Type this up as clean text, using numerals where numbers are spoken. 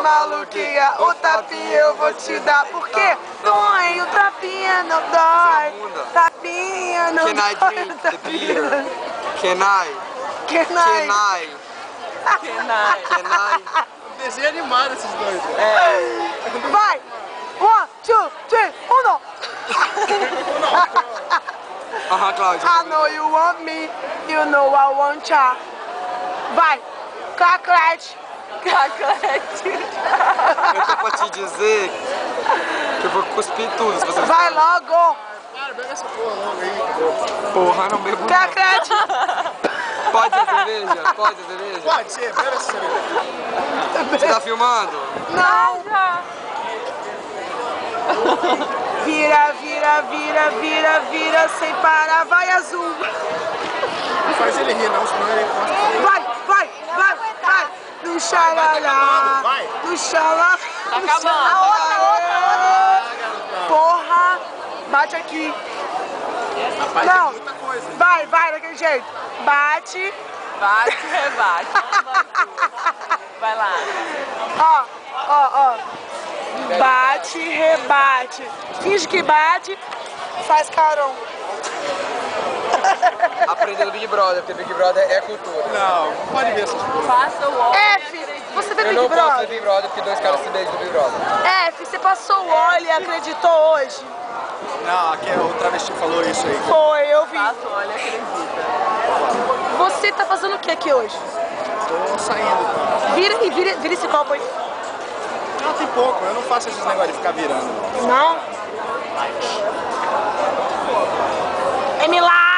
maluquinha, o tapinha eu vou te dar. Porque dói, o tapinha não dói. Tapinha não dói. Can I drink the beer? Can I? Desenho animado esses dois. Vai! 1, 2, 3, 1. Cláudia. I know you want me, you know I want ya. Vai! Caclete! Eu tô pra te dizer que eu vou cuspir tudo se você... Vai logo! Cara, bebe essa porra logo aí. Porra, não bebo não. Caclete! Pode ser cerveja? Pode ser cerveja? Pode ser, bebe essa cerveja. Você tá filmando? Não! Vira, vira, vira, vira, vira, sem parar, vai azul! Não faz ele rir não, senão ele gosta. Vai, vai, vai, vai! No xalalá! Vai. No xalá! Tá acabando. A outra. Porra! Bate aqui! Rapaz, Não! tem muita coisa. Vai, vai, daquele jeito! Bate! Bate, rebate. Vai lá. Ó, ó, ó! Bate, rebate! Finge que bate, faz carão! Aprender do Big Brother, porque Big Brother é cultura. Não pode ver essas coisas. Faça o óleo. F! Você vê Eu Big não posso ver Brother? Big Brother porque dois caras se beijam do Big Brother. F, você passou o óleo e acreditou hoje? Não, aqui o travesti falou isso aí. Foi, eu vi. Faça o óleo, acredita. Você tá fazendo o que aqui hoje? Tô saindo. Vira esse copo aí. Não, tem pouco. Eu não faço esses negócios de ficar virando. Não? É milagre!